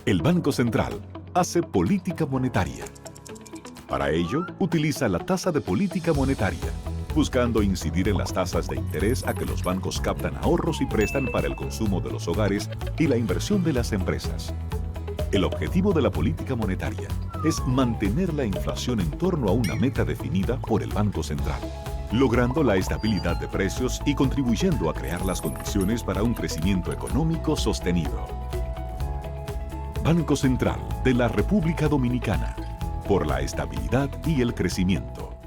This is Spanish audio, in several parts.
El Banco Central hace política monetaria. Para ello, utiliza la tasa de política monetaria, buscando incidir en las tasas de interés a que los bancos captan ahorros y prestan para el consumo de los hogares y la inversión de las empresas. El objetivo de la política monetaria es mantener la inflación en torno a una meta definida por el Banco Central, logrando la estabilidad de precios y contribuyendo a crear las condiciones para un crecimiento económico sostenido. Banco Central de la República Dominicana, por la estabilidad y el crecimiento.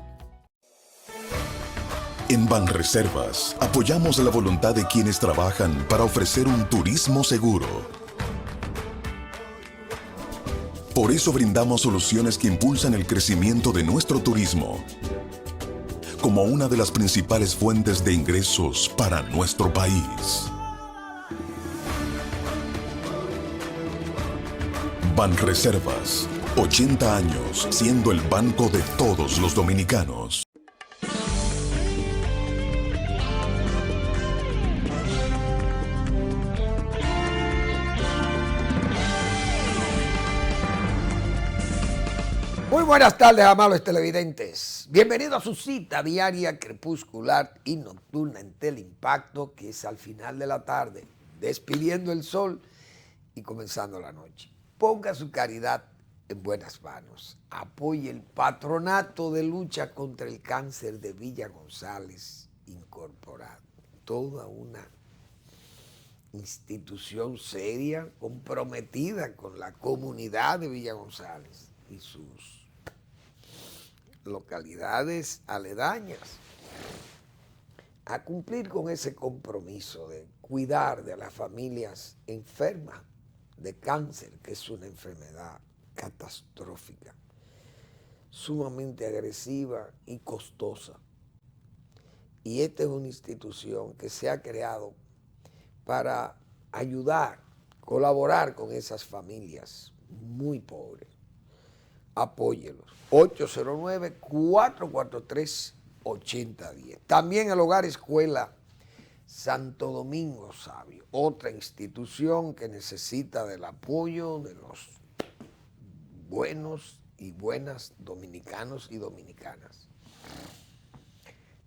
En Banreservas apoyamos la voluntad de quienes trabajan para ofrecer un turismo seguro. Por eso brindamos soluciones que impulsan el crecimiento de nuestro turismo, como una de las principales fuentes de ingresos para nuestro país. Banreservas, 80 años siendo el banco de todos los dominicanos. Muy buenas tardes, amables televidentes. Bienvenidos a su cita diaria, crepuscular y nocturna en Teleimpacto, que es al final de la tarde, despidiendo el sol y comenzando la noche. Ponga su caridad en buenas manos. Apoye el Patronato de Lucha contra el Cáncer de Villa González Incorporado. Toda una institución seria, comprometida con la comunidad de Villa González y sus localidades aledañas, a cumplir con ese compromiso de cuidar de las familias enfermas de cáncer, que es una enfermedad catastrófica, sumamente agresiva y costosa. Y esta es una institución que se ha creado para ayudar, colaborar con esas familias muy pobres. Apóyelos. 809-443-8010. También el Hogar Escuela Santo Domingo Sabio, otra institución que necesita del apoyo de los buenos y buenas dominicanos y dominicanas.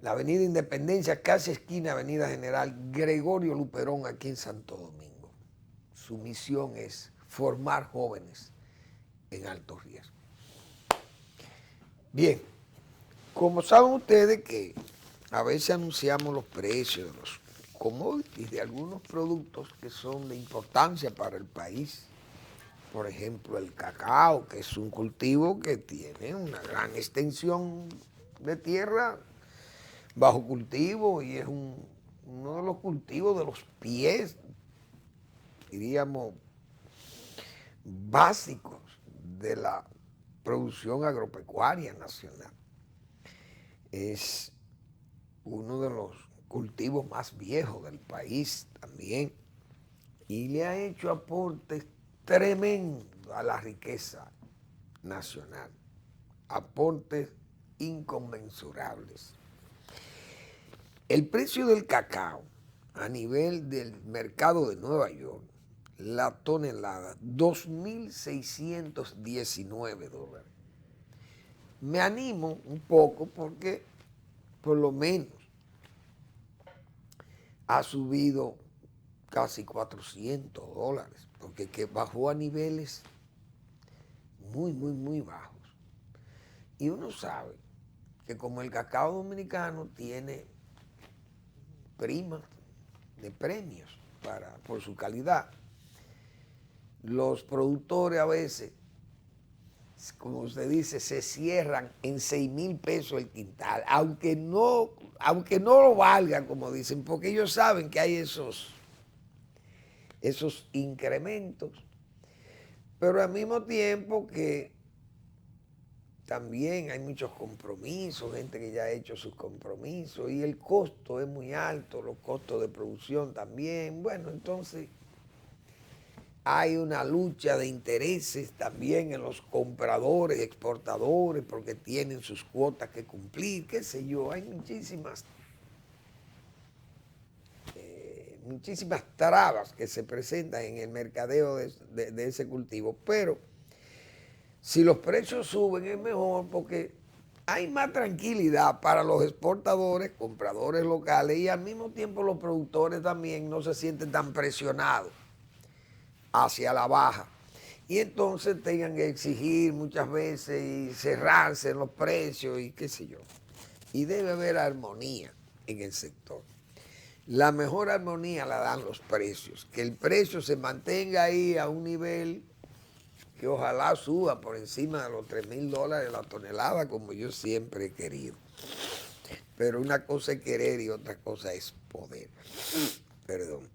La Avenida Independencia, casi esquina Avenida General Gregorio Luperón, aquí en Santo Domingo. Su misión es formar jóvenes en alto riesgo. Bien, como saben ustedes que a veces anunciamos los precios de los commodities de algunos productos que son de importancia para el país. Por ejemplo, el cacao, que es un cultivo que tiene una gran extensión de tierra bajo cultivo y es uno de los cultivos de los pies, diríamos, básicos de la producción agropecuaria nacional. Es uno de los cultivos más viejos del país también y le ha hecho aportes tremendos a la riqueza nacional, aportes inconmensurables. El precio del cacao a nivel del mercado de Nueva York, la tonelada, $2,619. Me animo un poco porque por lo menos ha subido casi $400, porque que bajó a niveles muy bajos. Y uno sabe que como el cacao dominicano tiene primas de premios por su calidad, los productores a veces, como usted dice, se cierran en 6,000 pesos el quintal, aunque no lo valgan, como dicen, porque ellos saben que hay esos incrementos, pero al mismo tiempo que también hay muchos compromisos, gente que ya ha hecho sus compromisos y el costo es muy alto, los costos de producción también. Bueno, entonces hay una lucha de intereses también en los compradores, exportadores, porque tienen sus cuotas que cumplir, qué sé yo, hay muchísimas muchísimas trabas que se presentan en el mercadeo de ese cultivo, pero si los precios suben es mejor porque hay más tranquilidad para los exportadores, compradores locales y al mismo tiempo los productores también no se sienten tan presionados hacia la baja. Y entonces tengan que exigir muchas veces y cerrarse en los precios y qué sé yo. Y debe haber armonía en el sector. La mejor armonía la dan los precios, que el precio se mantenga ahí a un nivel que ojalá suba por encima de los $3,000 la tonelada, como yo siempre he querido. Pero una cosa es querer y otra cosa es poder. Perdón.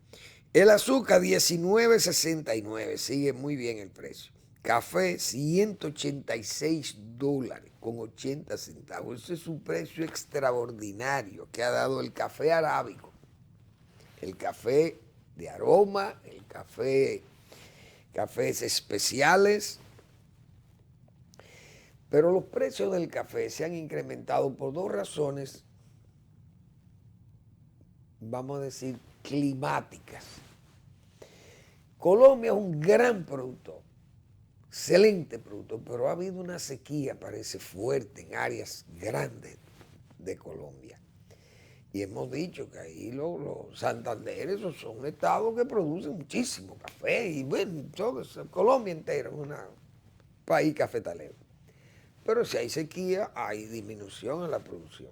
El azúcar, $19.69, sigue muy bien el precio. Café, $186 con 80 centavos. Ese es un precio extraordinario que ha dado el café arábico, el café de aroma, el cafés especiales. Pero los precios del café se han incrementado por dos razones, vamos a decir, climáticas. Colombia es un gran productor, excelente productor, pero ha habido una sequía, parece fuerte, en áreas grandes de Colombia. Y hemos dicho que ahí los Santander, esos son estados que producen muchísimo café. Y bueno, Colombia entera es un país cafetalero. Pero si hay sequía, hay disminución en la producción.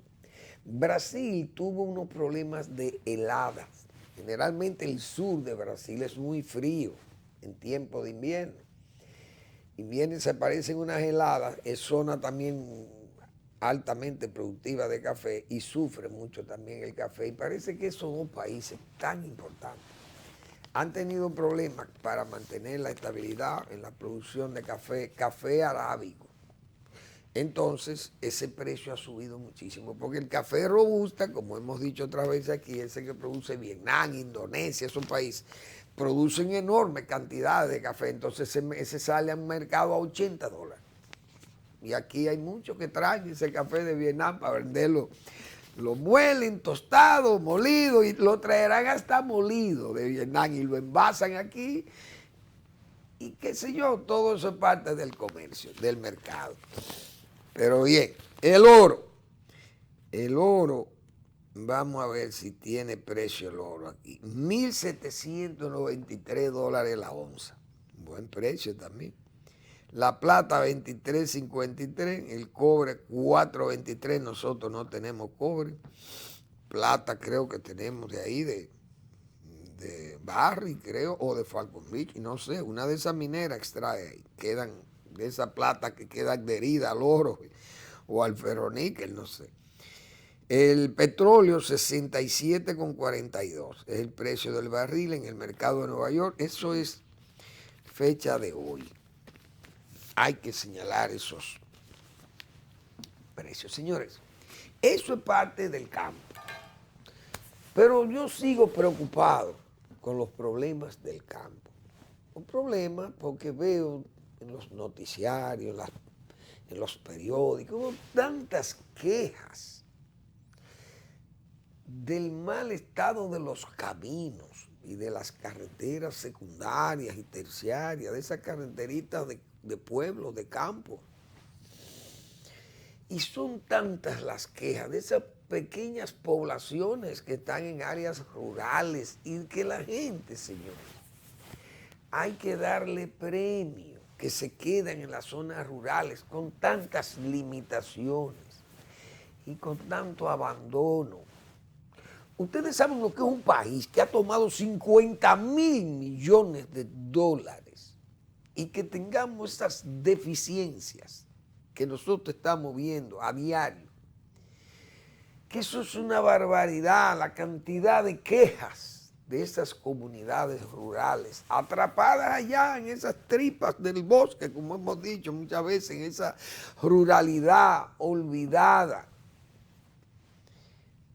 Brasil tuvo unos problemas de heladas. Generalmente el sur de Brasil es muy frío en tiempo de invierno. Invierno se aparecen unas heladas, es zona también altamente productiva de café y sufre mucho también el café. Y parece que esos dos países tan importantes han tenido problemas para mantener la estabilidad en la producción de café arábico. Entonces, ese precio ha subido muchísimo, porque el café robusta, como hemos dicho otra vez aquí, ese que produce Vietnam, Indonesia, esos países, producen enormes cantidades de café, entonces ese sale a un mercado a $80. Y aquí hay muchos que traen ese café de Vietnam para venderlo. Lo muelen, tostado, molido, y lo traerán hasta molido de Vietnam y lo envasan aquí. Y qué sé yo, todo eso es parte del comercio, del mercado. Pero bien, el oro, vamos a ver si tiene precio el oro aquí. $1,793 la onza. Buen precio también. La plata, $23.53. El cobre, $4.23. Nosotros no tenemos cobre. Plata creo que tenemos de ahí, de Barry, creo, o de Falcon Beach. No sé, una de esas mineras extrae ahí. Quedan de esa plata que queda adherida al oro o al ferroníquel, no sé. El petróleo, 67,42. Es el precio del barril en el mercado de Nueva York. Eso es fecha de hoy. Hay que señalar esos precios. Señores, eso es parte del campo. Pero yo sigo preocupado con los problemas del campo. Un problema porque veo en los noticiarios, en los periódicos, tantas quejas del mal estado de los caminos y de las carreteras secundarias y terciarias, de esas carreteritas de pueblos, de campo. Y son tantas las quejas de esas pequeñas poblaciones que están en áreas rurales y que la gente, señores, hay que darle premio, que se quedan en las zonas rurales con tantas limitaciones y con tanto abandono. Ustedes saben lo que es un país que ha tomado $50,000 millones y que tengamos estas deficiencias que nosotros estamos viendo a diario. Que eso es una barbaridad, la cantidad de quejas de esas comunidades rurales, atrapadas allá en esas tripas del bosque, como hemos dicho muchas veces, en esa ruralidad olvidada.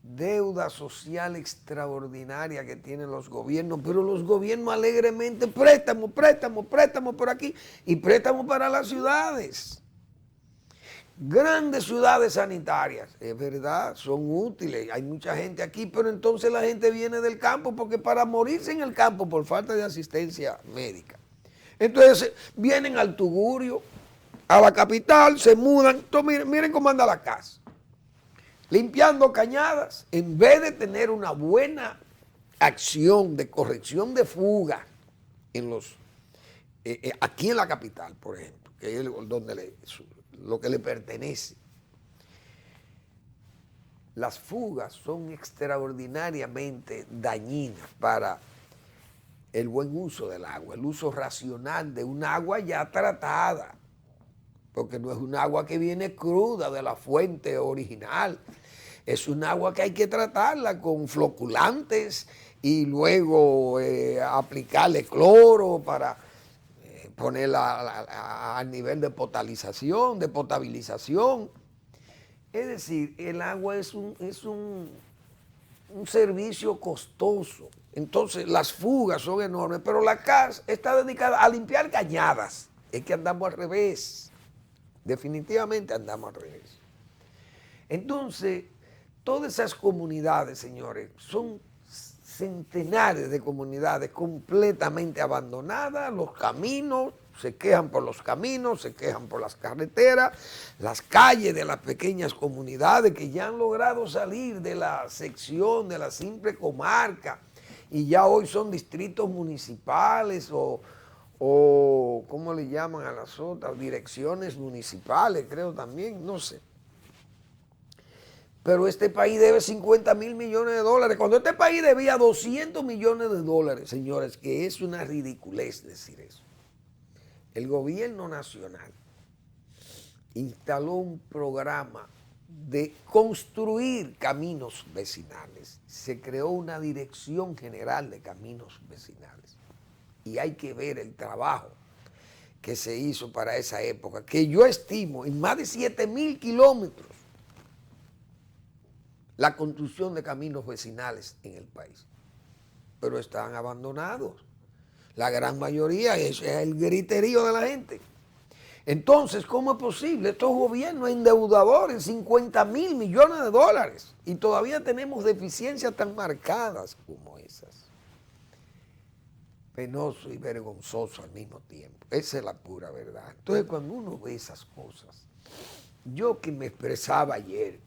Deuda social extraordinaria que tienen los gobiernos, pero los gobiernos alegremente préstamo por aquí y préstamo para las ciudades. Grandes ciudades sanitarias, es verdad, son útiles, hay mucha gente aquí, pero entonces la gente viene del campo porque para morirse en el campo por falta de asistencia médica. Entonces vienen al Tugurio, a la capital, se mudan, entonces, miren cómo anda la casa, limpiando cañadas, en vez de tener una buena acción de corrección de fuga en aquí en la capital, por ejemplo, que es donde lo que le pertenece. Las fugas son extraordinariamente dañinas para el buen uso del agua, el uso racional de un agua ya tratada, porque no es un agua que viene cruda de la fuente original, es un agua que hay que tratarla con floculantes y luego aplicarle cloro para ponerla a nivel de potabilización, Es decir, el agua es un servicio costoso. Entonces, las fugas son enormes, pero la CAS está dedicada a limpiar cañadas. Es que andamos al revés. Definitivamente andamos al revés. Entonces, todas esas comunidades, señores, son centenares de comunidades completamente abandonadas, los caminos, se quejan por los caminos, se quejan por las carreteras, las calles de las pequeñas comunidades que ya han logrado salir de la sección, de la simple comarca, y ya hoy son distritos municipales o ¿cómo le llaman a las otras? Direcciones municipales, creo también, no sé. Pero este país debe 50 mil millones de dólares. Cuando este país debía 200 millones de dólares, señores, que es una ridiculez decir eso. El gobierno nacional instaló un programa de construir caminos vecinales. Se creó una dirección general de caminos vecinales. Y hay que ver el trabajo que se hizo para esa época, que yo estimo en más de 7,000 kilómetros la construcción de caminos vecinales en el país. Pero están abandonados. La gran mayoría es el griterío de la gente. Entonces, ¿cómo es posible? Estos gobiernos endeudadores, 50 mil millones de dólares, y todavía tenemos deficiencias tan marcadas como esas. Penoso y vergonzoso al mismo tiempo. Esa es la pura verdad. Entonces, cuando uno ve esas cosas, yo que me expresaba ayer,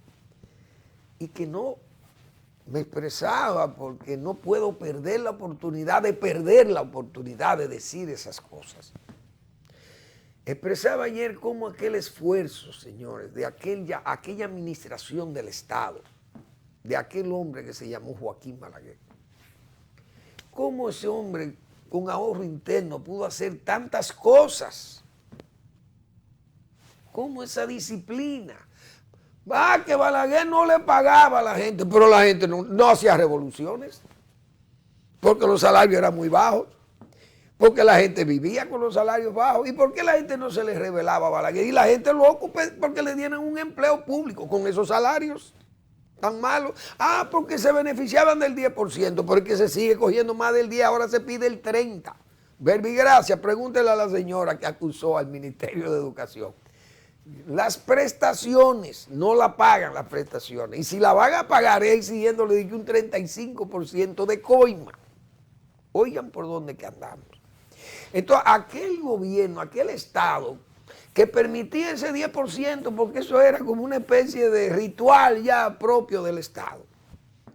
y que no me expresaba porque no puedo perder la oportunidad de decir esas cosas. Expresaba ayer cómo aquel esfuerzo, señores, de aquella administración del Estado, de aquel hombre que se llamó Joaquín Balaguer, cómo ese hombre con ahorro interno pudo hacer tantas cosas, cómo esa disciplina. Que Balaguer no le pagaba a la gente, pero la gente no hacía revoluciones, porque los salarios eran muy bajos, porque la gente vivía con los salarios bajos, y porque la gente no se le rebelaba a Balaguer, y la gente lo ocupó porque le dieron un empleo público con esos salarios tan malos. Porque se beneficiaban del 10%, porque se sigue cogiendo más del 10%, ahora se pide el 30%. Verbigracia, pregúntele a la señora que acusó al Ministerio de Educación. Las prestaciones, no la pagan las prestaciones. Y si la van a pagar es exigiéndole un 35% de coima. Oigan por dónde que andamos. Entonces, aquel gobierno, aquel Estado que permitía ese 10%, porque eso era como una especie de ritual ya propio del Estado,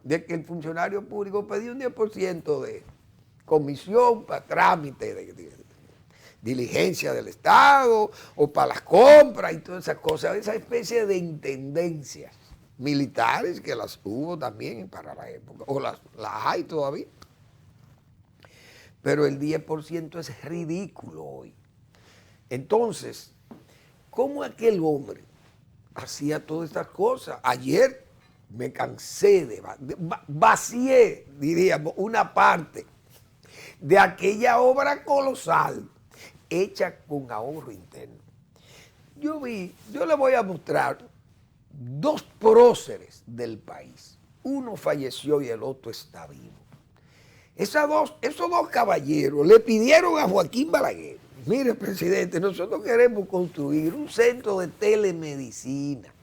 de que el funcionario público pedía un 10% de comisión para trámite de diligencia del Estado o para las compras y todas esas cosas, esa especie de intendencias militares que las hubo también para la época, o las hay todavía. Pero el 10% es ridículo hoy. Entonces, ¿cómo aquel hombre hacía todas estas cosas? Ayer me cansé vacié, diríamos, una parte de aquella obra colosal hecha con ahorro interno. Yo le voy a mostrar dos próceres del país. Uno falleció y el otro está vivo. Esos dos caballeros le pidieron a Joaquín Balaguer, Mire, presidente, nosotros queremos construir un centro de telemedicina.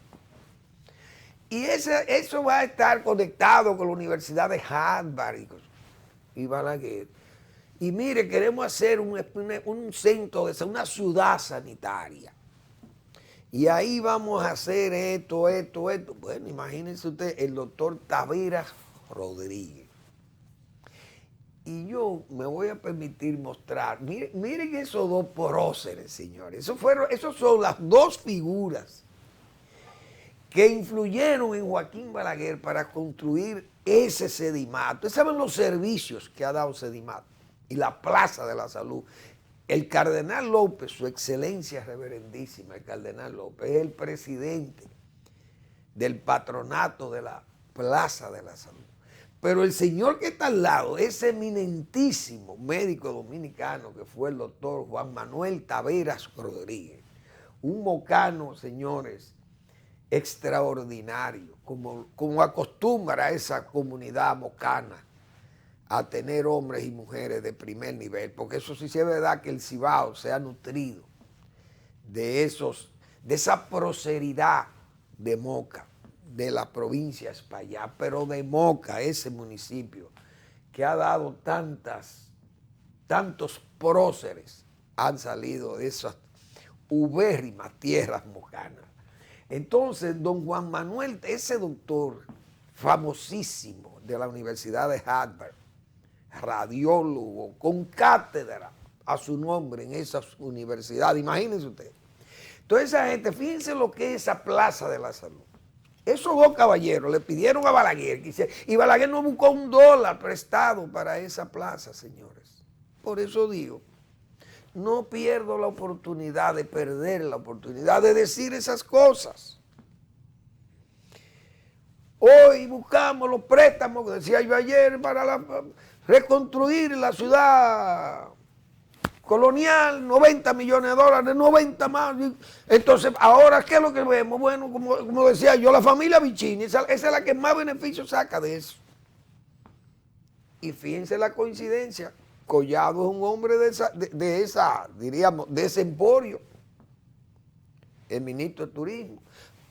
Y eso va a estar conectado con la Universidad de Harvard y Balaguer. Y mire, queremos hacer un centro, una ciudad sanitaria. Y ahí vamos a hacer esto. Bueno, imagínense usted, el doctor Taveras Rodríguez. Y yo me voy a permitir mostrar, miren esos dos próceres, señores. Esos son las dos figuras que influyeron en Joaquín Balaguer para construir ese Sedimat. Ustedes saben los servicios que ha dado Sedimat y la Plaza de la Salud. El cardenal López, su excelencia reverendísima, el cardenal López, es el presidente del patronato de la Plaza de la Salud. Pero el señor que está al lado, ese eminentísimo médico dominicano que fue el doctor Juan Manuel Taveras Rodríguez, un mocano, señores, extraordinario, como acostumbra esa comunidad mocana a tener hombres y mujeres de primer nivel, porque eso sí es verdad que el Cibao se ha nutrido de esa proceridad de Moca, de la provincia de Espaillá, pero de Moca, ese municipio que ha dado tantos próceres han salido de esas ubérrimas tierras mocanas. Entonces, don Juan Manuel, ese doctor famosísimo de la Universidad de Harvard, radiólogo, con cátedra a su nombre en esa universidad, imagínense usted. Entonces esa gente, fíjense lo que es esa Plaza de la Salud. Esos dos caballeros le pidieron a Balaguer, y Balaguer no buscó $1 prestado para esa plaza, señores. Por eso digo, no pierdo la oportunidad de perder la oportunidad de decir esas cosas. Hoy buscamos los préstamos, que decía yo ayer, para reconstruir la ciudad colonial, $90 millones, 90 más. Entonces, ahora, ¿qué es lo que vemos? Bueno, como decía yo, la familia Vicini, esa es la que más beneficio saca de eso. Y fíjense la coincidencia, Collado es un hombre de ese emporio, el ministro de Turismo,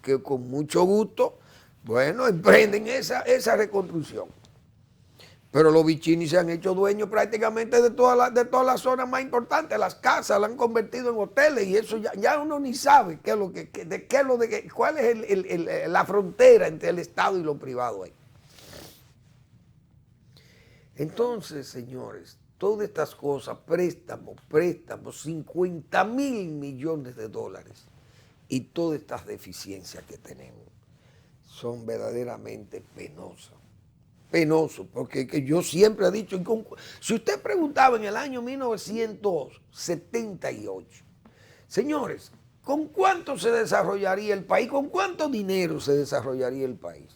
que con mucho gusto, bueno, emprenden esa reconstrucción. Pero los Vicini se han hecho dueños prácticamente de todas las zonas más importantes. Las casas las han convertido en hoteles y eso ya uno ni sabe cuál es la frontera entre el Estado y lo privado ahí. Entonces, señores, todas estas cosas, préstamos, 50.000 millones de dólares y todas estas deficiencias que tenemos son verdaderamente penosas. Penoso, porque yo siempre he dicho, si usted preguntaba en el año 1978, señores, ¿con cuánto se desarrollaría el país? ¿Con cuánto dinero se desarrollaría el país?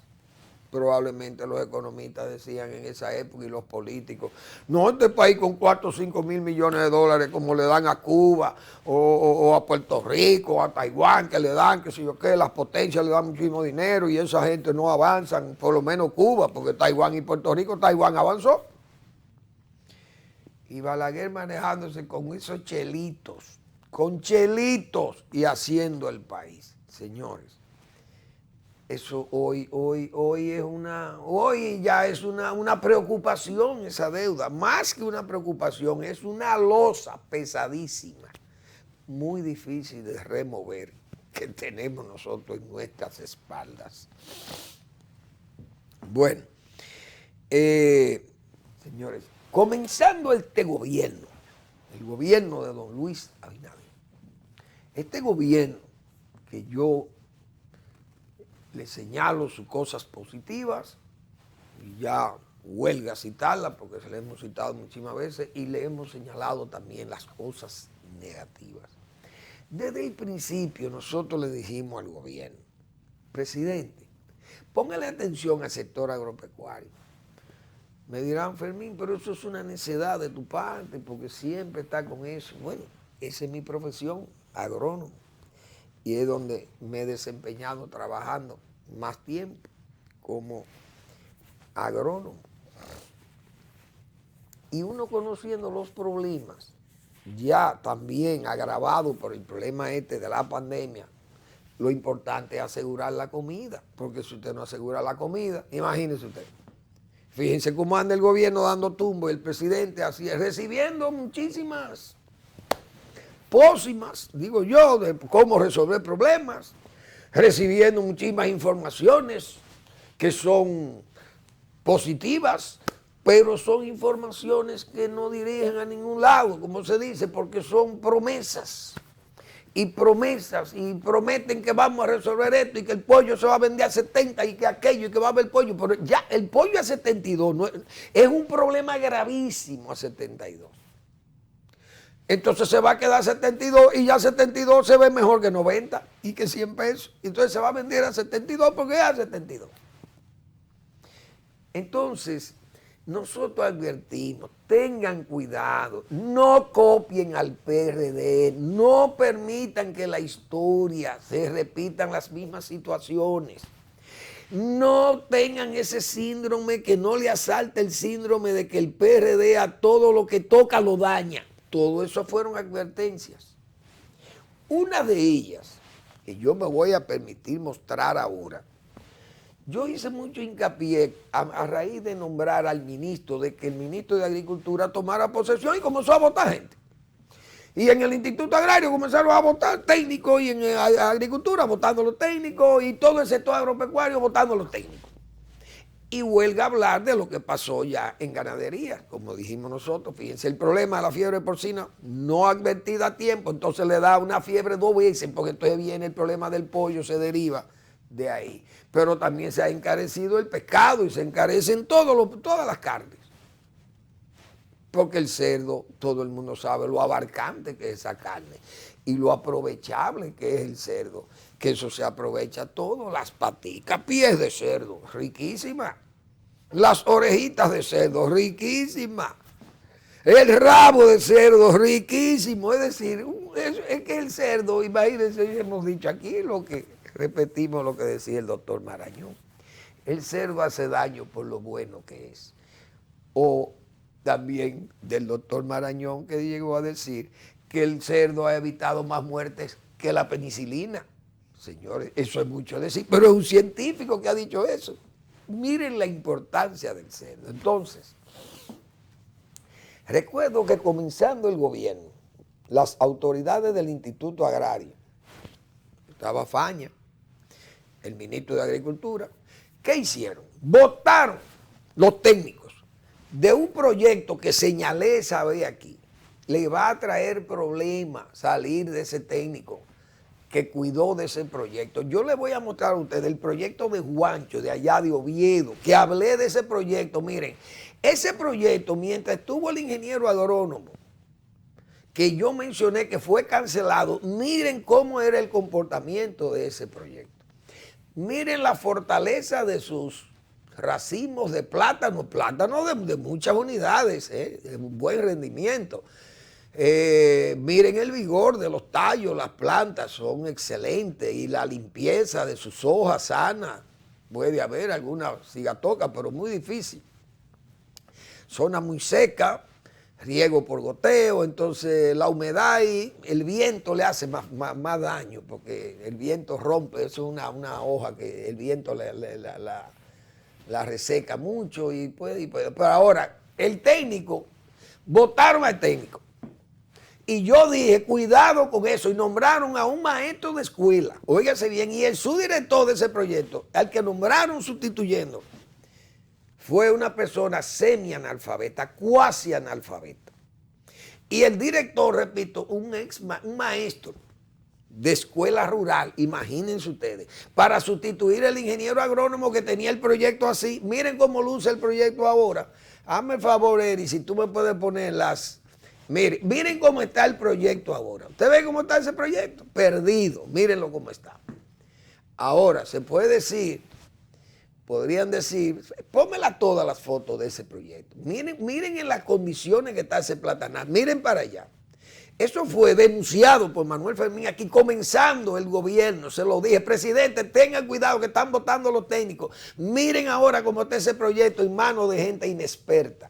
Probablemente los economistas decían en esa época y los políticos, no, este país con 4 o 5 mil millones de dólares como le dan a Cuba o a Puerto Rico o a Taiwán, que le dan, que sé yo qué, las potencias le dan muchísimo dinero y esa gente no avanzan, por lo menos Cuba, porque Taiwán y Puerto Rico, Taiwán avanzó. Y Balaguer manejándose con esos chelitos, y haciendo el país, señores. Eso hoy ya es una preocupación esa deuda, más que una preocupación, es una losa pesadísima, muy difícil de remover, que tenemos nosotros en nuestras espaldas. Bueno, señores, comenzando este gobierno, el gobierno de don Luis Abinader, este gobierno que yo le señalo sus cosas positivas y ya huelga citarlas porque se le hemos citado muchísimas veces y le hemos señalado también las cosas negativas. Desde el principio nosotros le dijimos al gobierno, presidente, póngale atención al sector agropecuario. Me dirán, Fermín, pero eso es una necedad de tu parte porque siempre está con eso. Bueno, esa es mi profesión, agrónomo. Y es donde me he desempeñado trabajando más tiempo como agrónomo. Y uno conociendo los problemas ya también agravado por el problema este de la pandemia, lo importante es asegurar la comida, porque si usted no asegura la comida, imagínese usted. Fíjense cómo anda el gobierno dando tumbo, el presidente así, recibiendo muchísimas pócimas, digo yo, de cómo resolver problemas, recibiendo muchísimas informaciones que son positivas, pero son informaciones que no dirigen a ningún lado, como se dice, porque son promesas. Y prometen que vamos a resolver esto y que el pollo se va a vender a 70 y que aquello y que va a haber pollo, pero ya el pollo a 72 no es un problema gravísimo a 72. Entonces se va a quedar a 72 y ya 72 se ve mejor que 90 y que 100 pesos. Entonces se va a vender a 72 porque es a 72. Entonces, nosotros advertimos, tengan cuidado, no copien al PRD, no permitan que la historia se repitan las mismas situaciones. No tengan ese síndrome, que no le asalte el síndrome de que el PRD a todo lo que toca lo daña. Todo eso fueron advertencias. Una de ellas, que yo me voy a permitir mostrar ahora, yo hice mucho hincapié a raíz de nombrar al ministro, de que el ministro de Agricultura tomara posesión y comenzó a votar gente. Y en el Instituto Agrario comenzaron a votar técnicos y en Agricultura votando los técnicos y todo el sector agropecuario votando los técnicos. Y huelga hablar de lo que pasó ya en ganadería, como dijimos nosotros. Fíjense, el problema de la fiebre porcina no advertida a tiempo, entonces le da una fiebre dos veces, porque entonces viene el problema del pollo, se deriva de ahí. Pero también se ha encarecido el pescado y se encarecen todas las carnes. Porque el cerdo, todo el mundo sabe lo abarcante que es esa carne y lo aprovechable que es el cerdo, que eso se aprovecha todo, las paticas, pies de cerdo, riquísimas, las orejitas de cerdo, riquísimas, el rabo de cerdo, riquísimo, es decir, es que el cerdo, imagínense, hemos dicho aquí repetimos lo que decía el doctor Marañón, el cerdo hace daño por lo bueno que es, o también del doctor Marañón, que llegó a decir que el cerdo ha evitado más muertes que la penicilina. Señores, eso es mucho decir, pero es un científico que ha dicho eso. Miren la importancia del cerdo. Entonces, recuerdo que comenzando el gobierno, las autoridades del Instituto Agrario, estaba Faña, el ministro de Agricultura, ¿qué hicieron? Votaron los técnicos de un proyecto que señalé esa vez aquí. Le va a traer problemas salir de ese técnico que cuidó de ese proyecto. Yo les voy a mostrar a ustedes el proyecto de Juancho, de allá de Oviedo, que hablé de ese proyecto. Miren, ese proyecto, mientras estuvo el ingeniero agrónomo, que yo mencioné que fue cancelado, miren cómo era el comportamiento de ese proyecto. Miren la fortaleza de sus racimos de plátano de muchas unidades, de buen rendimiento. Miren el vigor de los tallos, las plantas son excelentes y la limpieza de sus hojas sanas. Puede haber alguna cigatoca, pero muy difícil. Zona muy seca, riego por goteo, entonces la humedad y el viento le hace más daño, porque el viento rompe, eso es una hoja que el viento la reseca mucho y puede. Pero ahora, el técnico, votaron al técnico. Y yo dije, cuidado con eso, y nombraron a un maestro de escuela, óigase bien, y el subdirector de ese proyecto, al que nombraron sustituyendo, fue una persona semi-analfabeta, cuasi analfabeta. Y el director, repito, un maestro de escuela rural, imagínense ustedes, para sustituir al ingeniero agrónomo que tenía el proyecto así. Miren cómo luce el proyecto ahora. Hazme el favor, Eri, si tú me puedes poner las... Miren cómo está el proyecto ahora. ¿Usted ve cómo está ese proyecto? Perdido. Mírenlo cómo está. Ahora, se puede decir, podrían decir, pónmela todas las fotos de ese proyecto. Miren en las condiciones que está ese platanal. Miren para allá. Eso fue denunciado por Manuel Fermín aquí comenzando el gobierno. Se lo dije, presidente, tengan cuidado que están votando los técnicos. Miren ahora cómo está ese proyecto en manos de gente inexperta.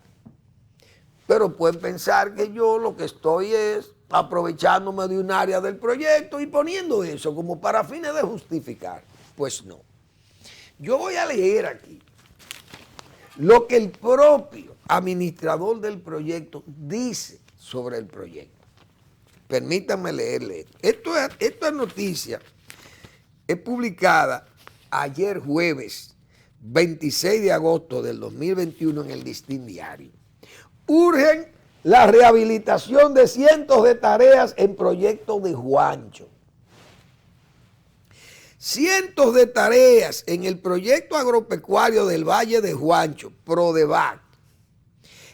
Pero pueden pensar que yo lo que estoy es aprovechándome de un área del proyecto y poniendo eso como para fines de justificar. Pues no. Yo voy a leer aquí lo que el propio administrador del proyecto dice sobre el proyecto. Permítanme leerle esto. Esta noticia es publicada ayer jueves 26 de agosto del 2021 en el Listín Diario. Urgen la rehabilitación de cientos de tareas en proyecto de Juancho. Cientos de tareas en el proyecto agropecuario del Valle de Juancho, Prodevac,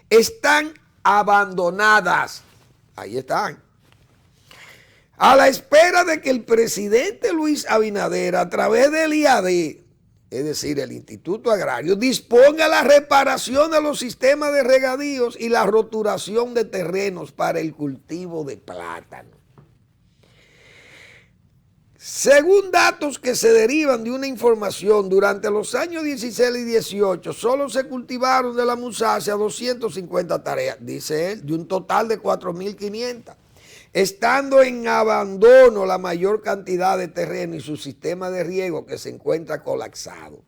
están abandonadas. Ahí están. A la espera de que el presidente Luis Abinader, a través del IAD, es decir, el Instituto Agrario, disponga la reparación de los sistemas de regadíos y la roturación de terrenos para el cultivo de plátano. Según datos que se derivan de una información, durante los años 16 y 18 solo se cultivaron de la musácea 250 tareas, dice él, de un total de 4.500. Estando en abandono la mayor cantidad de terreno y su sistema de riego que se encuentra colapsado.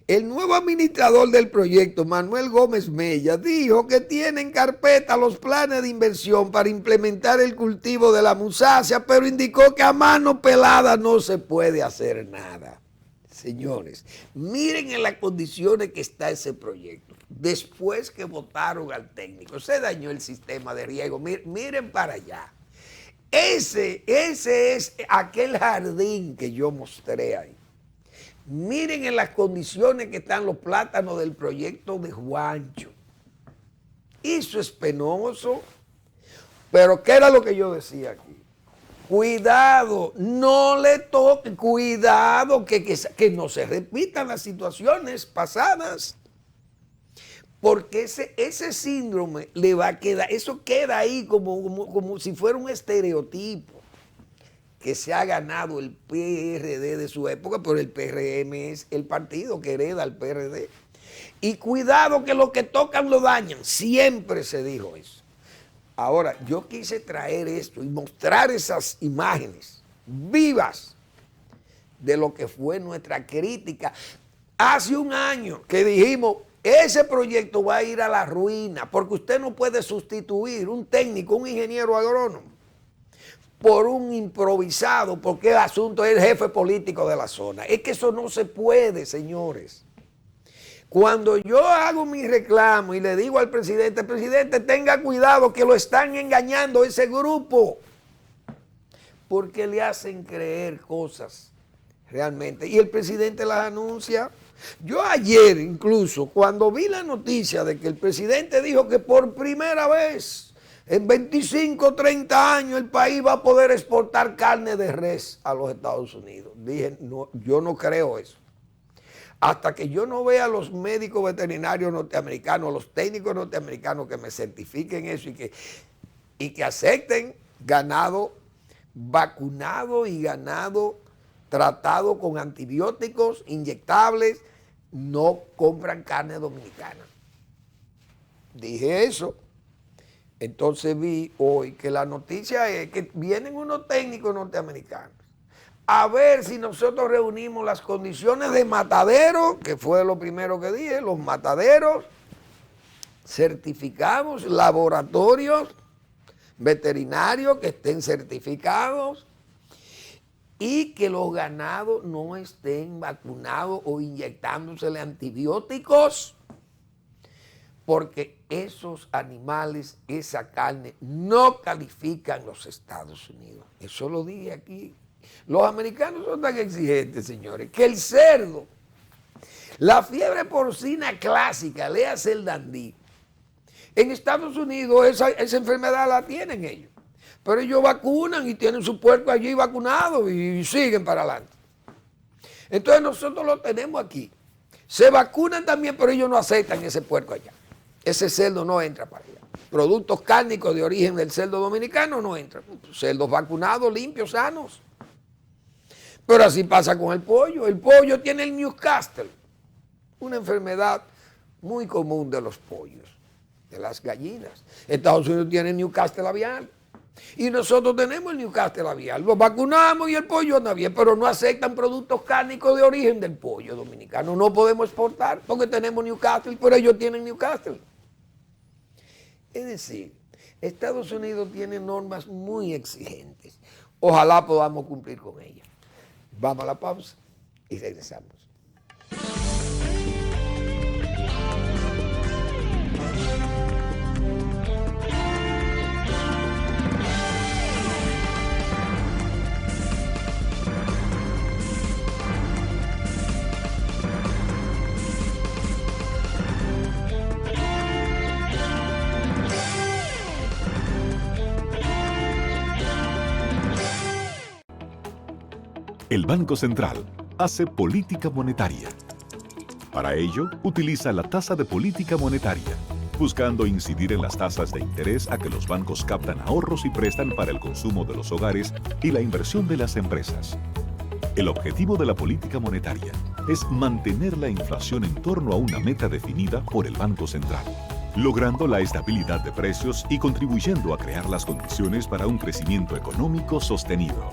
El nuevo administrador del proyecto, Manuel Gómez Mella, dijo que tiene en carpeta los planes de inversión para implementar el cultivo de la musácea, pero indicó que a mano pelada no se puede hacer nada. Señores, miren en las condiciones que está ese proyecto. Después que votaron al técnico, se dañó el sistema de riego. Miren para allá. Ese es aquel jardín que yo mostré ahí. Miren en las condiciones que están los plátanos del proyecto de Juancho. Eso es penoso. Pero ¿qué era lo que yo decía aquí? Cuidado, no le toque, cuidado que no se repitan las situaciones pasadas. Porque ese síndrome le va a quedar, eso queda ahí como si fuera un estereotipo que se ha ganado el PRD de su época, pero el PRM es el partido que hereda al PRD. Y cuidado que lo que tocan lo dañan, siempre se dijo eso. Ahora, yo quise traer esto y mostrar esas imágenes vivas de lo que fue nuestra crítica. Hace un año que dijimos, ese proyecto va a ir a la ruina, porque usted no puede sustituir un técnico, un ingeniero agrónomo, por un improvisado, porque el asunto es el jefe político de la zona. Es que eso no se puede, señores. Cuando yo hago mi reclamo y le digo al presidente, tenga cuidado que lo están engañando ese grupo, porque le hacen creer cosas realmente. Y el presidente las anuncia. Yo ayer incluso, cuando vi la noticia de que el presidente dijo que por primera vez en 25, 30 años el país va a poder exportar carne de res a los Estados Unidos. Dije, no, yo no creo eso. Hasta que yo no vea a los médicos veterinarios norteamericanos, los técnicos norteamericanos que me certifiquen eso y que acepten ganado vacunado y ganado tratado con antibióticos inyectables, no compran carne dominicana. Dije eso. Entonces vi hoy que la noticia es que vienen unos técnicos norteamericanos a ver si nosotros reunimos las condiciones de matadero, que fue lo primero que dije, los mataderos, certificados, laboratorios veterinarios que estén certificados y que los ganados no estén vacunados o inyectándosele antibióticos, porque esos animales, esa carne, no califican los Estados Unidos. Eso lo dije aquí. Los americanos son tan exigentes, señores, que el cerdo, la fiebre porcina clásica, léase el dandí, en Estados Unidos esa enfermedad la tienen ellos. Pero ellos vacunan y tienen su puerco allí vacunado y siguen para adelante. Entonces nosotros lo tenemos aquí. Se vacunan también, pero ellos no aceptan ese puerco allá. Ese cerdo no entra para allá. Productos cárnicos de origen del cerdo dominicano no entran. Cerdos vacunados, limpios, sanos. Pero así pasa con el pollo. El pollo tiene el Newcastle, una enfermedad muy común de los pollos. de las gallinas. Estados Unidos tiene Newcastle aviar. Y nosotros tenemos el Newcastle aviar. Lo vacunamos y el pollo anda bien, pero no aceptan productos cárnicos de origen del pollo dominicano. No podemos exportar porque tenemos Newcastle, pero ellos tienen Newcastle. Es decir, Estados Unidos tiene normas muy exigentes. Ojalá podamos cumplir con ellas. Vamos a la pausa y regresamos. El Banco Central hace política monetaria. Para ello, utiliza la tasa de política monetaria, buscando incidir en las tasas de interés a que los bancos captan ahorros y prestan para el consumo de los hogares y la inversión de las empresas. El objetivo de la política monetaria es mantener la inflación en torno a una meta definida por el Banco Central, logrando la estabilidad de precios y contribuyendo a crear las condiciones para un crecimiento económico sostenido.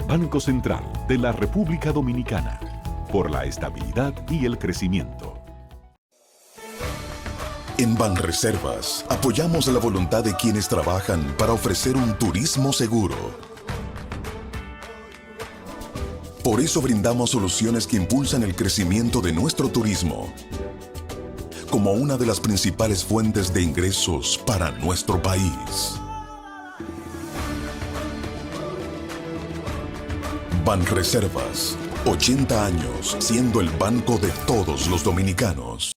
Banco Central de la República Dominicana, por la estabilidad y el crecimiento. En Banreservas apoyamos la voluntad de quienes trabajan para ofrecer un turismo seguro. Por eso brindamos soluciones que impulsan el crecimiento de nuestro turismo, como una de las principales fuentes de ingresos para nuestro país. Banreservas, 80 años siendo el banco de todos los dominicanos.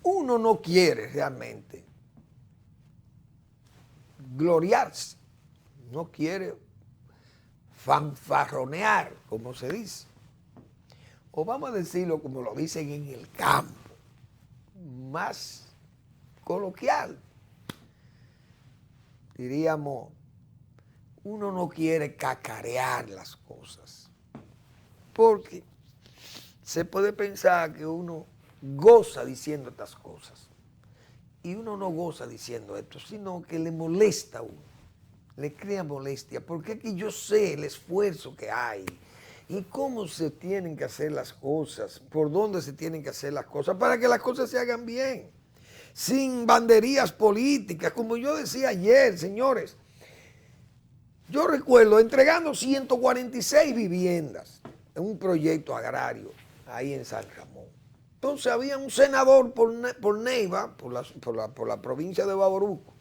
Uno no quiere realmente gloriarse, no quiere fanfarronear, como se dice. O vamos a decirlo como lo dicen en el campo, más coloquial. Diríamos, uno no quiere cacarear las cosas, porque se puede pensar que uno goza diciendo estas cosas, y uno no goza diciendo esto, sino que le molesta a uno, le crea molestia, porque aquí yo sé el esfuerzo que hay, y cómo se tienen que hacer las cosas, por dónde se tienen que hacer las cosas, para que las cosas se hagan bien, sin banderías políticas. Como yo decía ayer, señores, yo recuerdo entregando 146 viviendas en un proyecto agrario ahí en San Ramón. Entonces había un senador por Neiva, por la provincia de Bauruco,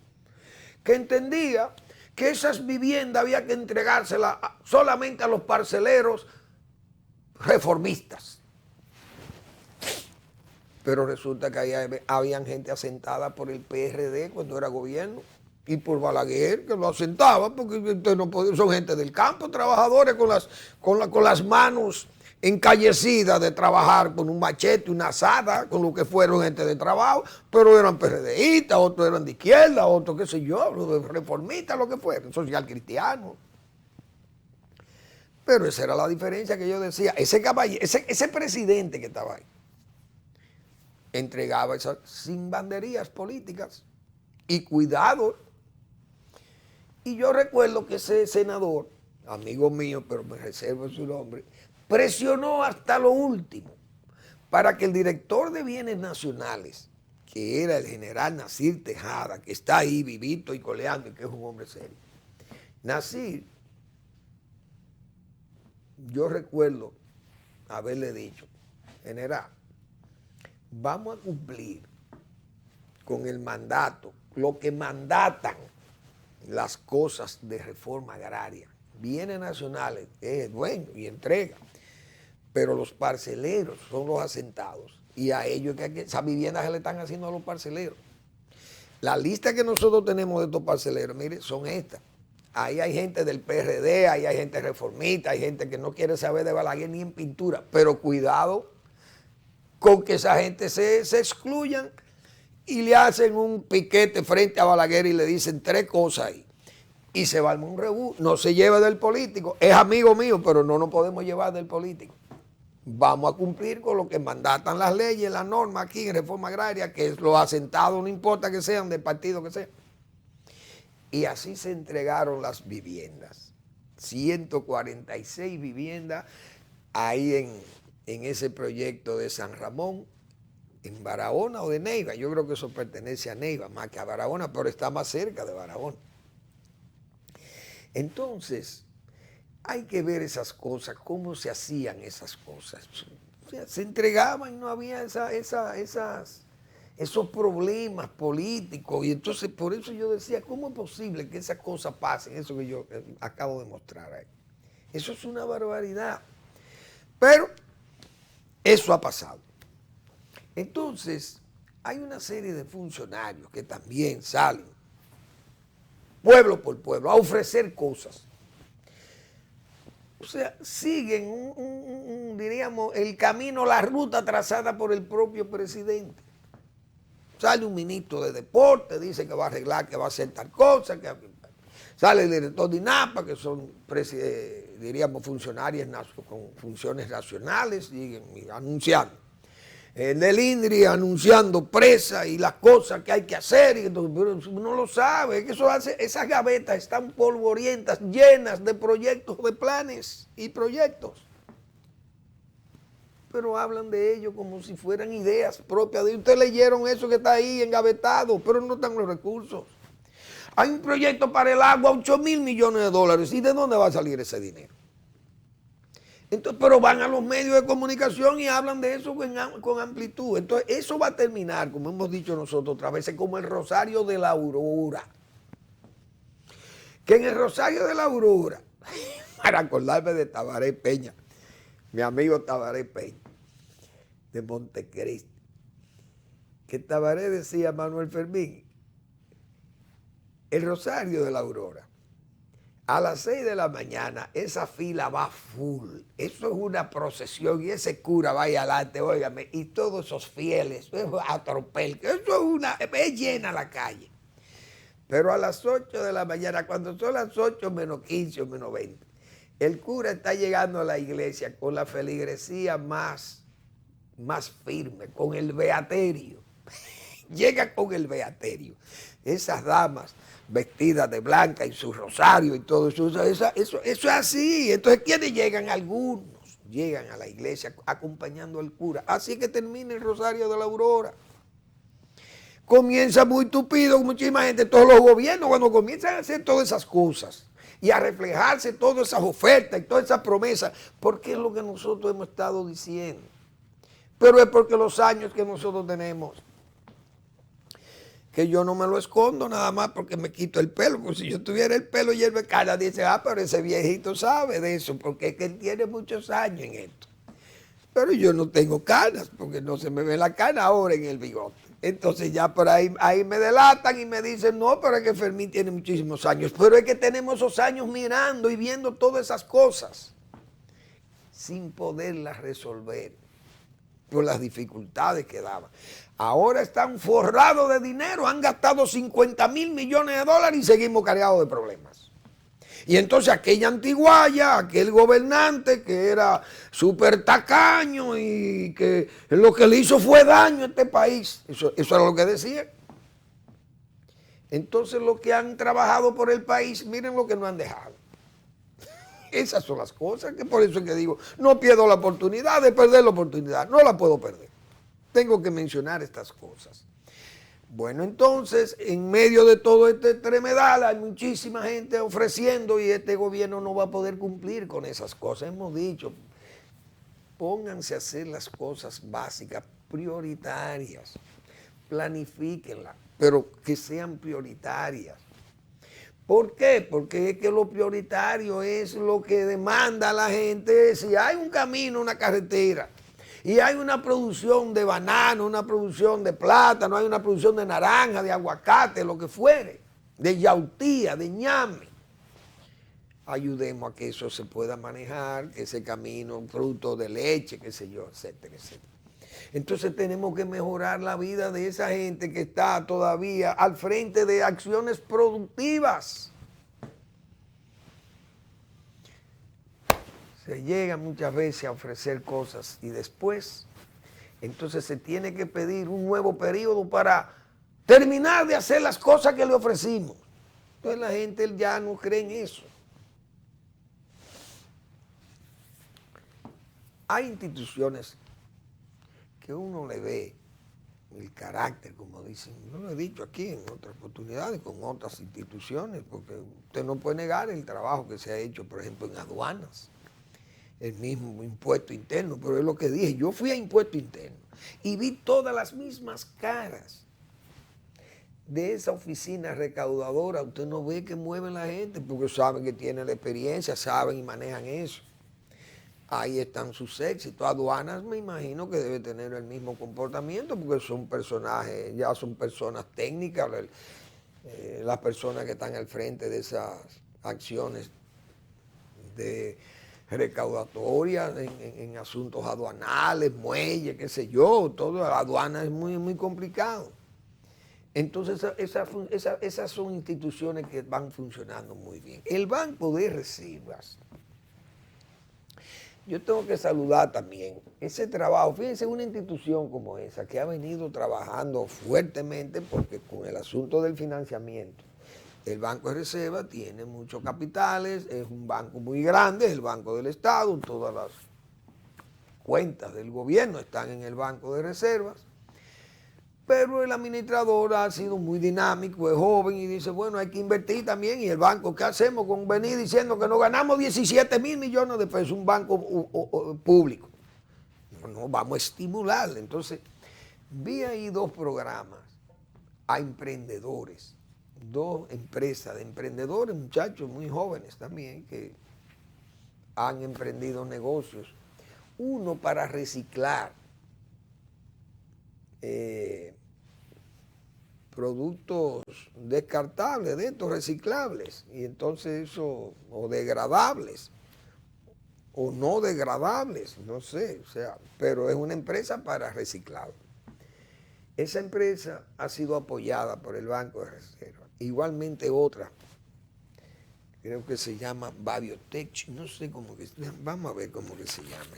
que entendía que esas viviendas había que entregárselas solamente a los parceleros reformistas. Pero resulta que ahí habían gente asentada por el PRD cuando era gobierno y por Balaguer, que lo asentaba, porque no podía, son gente del campo, trabajadores con las manos encallecidas de trabajar con un machete, una azada, con lo que fueron gente de trabajo, pero eran PRDistas, otros eran de izquierda, otros qué sé yo, reformistas, lo que fueron, social cristiano. Pero esa era la diferencia que yo decía. Ese presidente que estaba ahí entregaba esas sin banderías políticas y cuidado. Y yo recuerdo que ese senador, amigo mío, pero me reservo su nombre, presionó hasta lo último para que el director de bienes nacionales, que era el general Nasir Tejada, que está ahí vivito y coleando y que es un hombre serio, Nasir, yo recuerdo haberle dicho, general, vamos a cumplir con el mandato, lo que mandatan las cosas de reforma agraria. Bienes nacionales es dueño y entrega, pero los parceleros son los asentados y a ellos esas viviendas se le están haciendo a los parceleros. La lista que nosotros tenemos de estos parceleros, mire, son estas. Ahí hay gente del PRD, ahí hay gente reformista, hay gente que no quiere saber de Balaguer ni en pintura, pero cuidado con que esa gente se excluyan y le hacen un piquete frente a Balaguer y le dicen 3 cosas ahí. Y se va a armar un rebú. No se lleva del político. Es amigo mío, pero no nos podemos llevar del político. Vamos a cumplir con lo que mandatan las leyes, las normas aquí en Reforma Agraria, que es los asentados, no importa que sean, del partido que sea. Y así se entregaron las viviendas. 146 viviendas ahí en ese proyecto de San Ramón, en Barahona o de Neiva. Yo creo que eso pertenece a Neiva más que a Barahona, pero está más cerca de Barahona. Entonces, hay que ver esas cosas, cómo se hacían esas cosas. O sea, se entregaban y no había esos problemas políticos. Y entonces, por eso yo decía, ¿cómo es posible que esas cosas pasen? Eso que yo acabo de mostrar ahí. Eso es una barbaridad. Pero eso ha pasado. Entonces, hay una serie de funcionarios que también salen, pueblo por pueblo, a ofrecer cosas. O sea, siguen, diríamos, el camino, la ruta trazada por el propio presidente. Sale un ministro de deporte, dice que va a arreglar, que va a hacer tal cosa, sale el director de INAPA, que son, diríamos, funcionarios con funciones nacionales, siguen anunciando. El del INDRI anunciando presa y las cosas que hay que hacer, y entonces, pero uno lo sabe, que eso hace, esas gavetas están polvorientas, llenas de proyectos, de planes y proyectos. Pero hablan de ellos como si fueran ideas propias de ustedes. Leyeron eso que está ahí engavetado, pero no están los recursos. Hay un proyecto para el agua, 8.000 millones de dólares. ¿Y de dónde va a salir ese dinero? Entonces, pero van a los medios de comunicación y hablan de eso con amplitud. Entonces, eso va a terminar, como hemos dicho nosotros otras veces, como el Rosario de la Aurora. Que en el Rosario de la Aurora, para acordarme de Tabaré Peña, mi amigo Tabaré Peña, de Montecristi, que Tabaré decía a Manuel Fermín, el Rosario de la Aurora, a las 6 de la mañana, esa fila va full. Eso es una procesión y ese cura va ahí adelante, óigame, y todos esos fieles, a tropel, eso es llena la calle. Pero a las 8 de la mañana, cuando son las 8 menos 15 o menos 20, el cura está llegando a la iglesia con la feligresía más firme, con el beaterio. Llega con el beaterio. Esas damas vestidas de blanca y su rosario y todo eso, eso es así. Entonces, ¿quiénes llegan? Algunos llegan a la iglesia acompañando al cura. Así que termina el Rosario de la Aurora. Comienza muy tupido, muchísima gente, todos los gobiernos, cuando comienzan a hacer todas esas cosas y a reflejarse todas esas ofertas y todas esas promesas, porque es lo que nosotros hemos estado diciendo. Pero es porque los años que nosotros tenemos, que yo no me lo escondo nada más porque me quito el pelo, porque si yo tuviera el pelo lleno de cana, dice, pero ese viejito sabe de eso, porque es que él tiene muchos años en esto. Pero yo no tengo canas, porque no se me ve la cana ahora en el bigote. Entonces ya por ahí me delatan y me dicen, no, pero es que Fermín tiene muchísimos años. Pero es que tenemos esos años mirando y viendo todas esas cosas sin poderlas resolver por las dificultades que daban. Ahora están forrados de dinero, han gastado 50.000 millones de dólares y seguimos cargados de problemas. Y entonces aquella antiguaya, aquel gobernante que era súper tacaño y que lo que le hizo fue daño a este país, eso era lo que decía. Entonces los que han trabajado por el país, miren lo que no han dejado. Esas son las cosas, que por eso es que digo, no pierdo la oportunidad de perder la oportunidad, no la puedo perder. Tengo que mencionar estas cosas. Bueno, entonces, en medio de todo este tremedal, hay muchísima gente ofreciendo y este gobierno no va a poder cumplir con esas cosas. Hemos dicho, pónganse a hacer las cosas básicas, prioritarias, planifíquenlas, pero que sean prioritarias. ¿Por qué? Porque es que lo prioritario es lo que demanda la gente. Si hay un camino, una carretera, y hay una producción de banano, una producción de plátano, hay una producción de naranja, de aguacate, lo que fuere, de yautía, de ñame, ayudemos a que eso se pueda manejar, que ese camino, fruto de leche, qué sé yo, etcétera, etcétera. Entonces tenemos que mejorar la vida de esa gente que está todavía al frente de acciones productivas. Se llega muchas veces a ofrecer cosas y después, entonces se tiene que pedir un nuevo periodo para terminar de hacer las cosas que le ofrecimos. Entonces la gente ya no cree en eso. Hay instituciones que uno le ve el carácter, como dicen, yo lo he dicho aquí en otras oportunidades, con otras instituciones, porque usted no puede negar el trabajo que se ha hecho, por ejemplo, en aduanas, el mismo impuesto interno, pero es lo que dije, yo fui a impuesto interno y vi todas las mismas caras de esa oficina recaudadora. Usted no ve que mueven la gente, porque saben que tienen la experiencia, saben y manejan eso. Ahí están sus éxitos. Aduanas me imagino que debe tener el mismo comportamiento, porque son personajes, ya son personas técnicas, las personas que están al frente de esas acciones de recaudatorias en asuntos aduanales, muelles, qué sé yo, todo. La aduana es muy, muy complicado. Entonces esas son instituciones que van funcionando muy bien. El Banco de Reservas, yo tengo que saludar también ese trabajo. Fíjense, una institución como esa que ha venido trabajando fuertemente, porque con el asunto del financiamiento, el Banco de Reserva tiene muchos capitales, es un banco muy grande, es el Banco del Estado, todas las cuentas del gobierno están en el Banco de Reservas, pero el administrador ha sido muy dinámico, es joven y dice, bueno, hay que invertir también. Y el banco, ¿qué hacemos con venir diciendo que nos ganamos 17 mil millones de pesos, un banco público? No, vamos a estimularle. Entonces, vi ahí dos programas a emprendedores, dos empresas de emprendedores, muchachos muy jóvenes también, que han emprendido negocios. Uno para reciclar productos descartables, de estos reciclables, y entonces eso, o degradables, o no degradables, no sé, o sea, pero es una empresa para reciclar. Esa empresa ha sido apoyada por el Banco de Reserva. Igualmente otra, creo que se llama Biotech, no sé cómo que, vamos a ver cómo que se llama,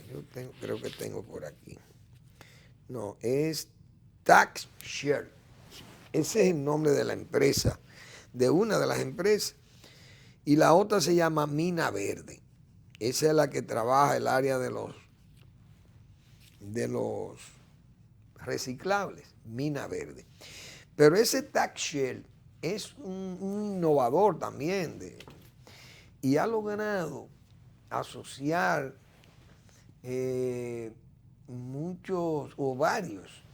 creo que tengo por aquí. No, es TaxShare. Ese es el nombre de la empresa, de una de las empresas. Y la otra se llama Mina Verde. Esa es la que trabaja el área de los reciclables, Mina Verde. Pero ese TaxShare es un innovador también y ha logrado asociar muchos o varios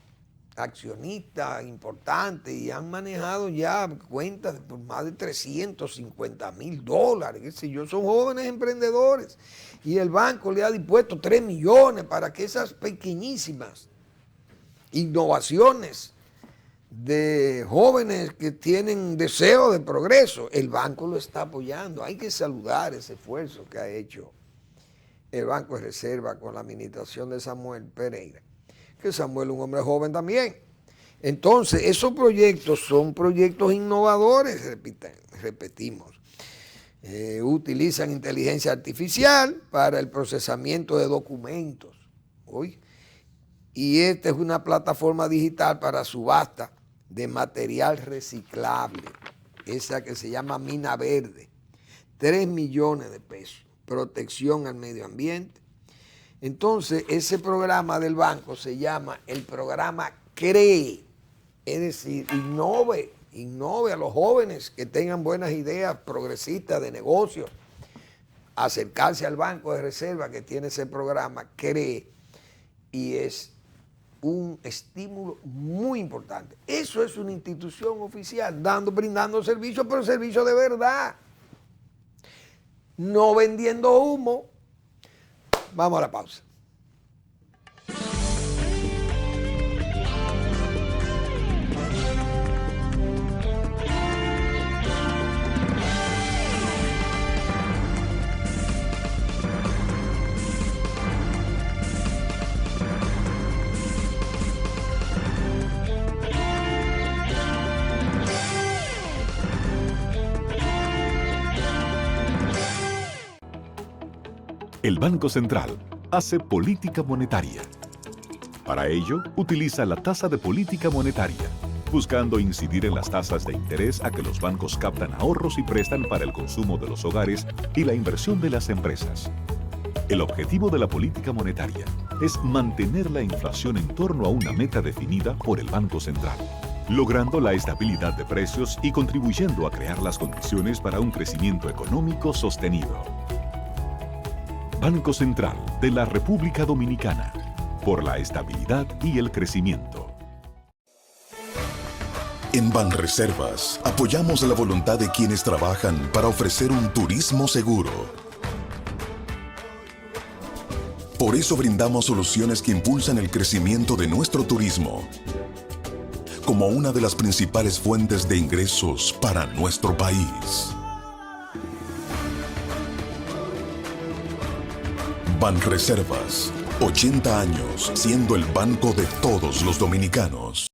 accionistas importantes y han manejado ya cuentas por más de $350,000, qué sé yo, son jóvenes emprendedores y el banco le ha dispuesto 3 millones para que esas pequeñísimas innovaciones de jóvenes que tienen deseo de progreso, el banco lo está apoyando. Hay que saludar ese esfuerzo que ha hecho el Banco de Reserva con la administración de Samuel Pereira, que Samuel es un hombre joven también. Entonces, esos proyectos son proyectos innovadores, repetimos. Utilizan inteligencia artificial para el procesamiento de documentos. Y esta es una plataforma digital para subasta de material reciclable, esa que se llama Mina Verde. 3 millones de pesos, protección al medio ambiente. Entonces, ese programa del banco se llama el programa CREE, es decir, innove a los jóvenes que tengan buenas ideas progresistas de negocios, acercarse al Banco de Reserva que tiene ese programa CREE, y es un estímulo muy importante. Eso es una institución oficial, brindando servicios, pero servicios de verdad, no vendiendo humo. Vamos a la pausa. El Banco Central hace política monetaria. Para ello, utiliza la tasa de política monetaria, buscando incidir en las tasas de interés a que los bancos captan ahorros y prestan para el consumo de los hogares y la inversión de las empresas. El objetivo de la política monetaria es mantener la inflación en torno a una meta definida por el Banco Central, logrando la estabilidad de precios y contribuyendo a crear las condiciones para un crecimiento económico sostenido. Banco Central de la República Dominicana, por la estabilidad y el crecimiento. En Banreservas apoyamos la voluntad de quienes trabajan para ofrecer un turismo seguro. Por eso brindamos soluciones que impulsan el crecimiento de nuestro turismo, como una de las principales fuentes de ingresos para nuestro país. Banreservas, 80 años siendo el banco de todos los dominicanos.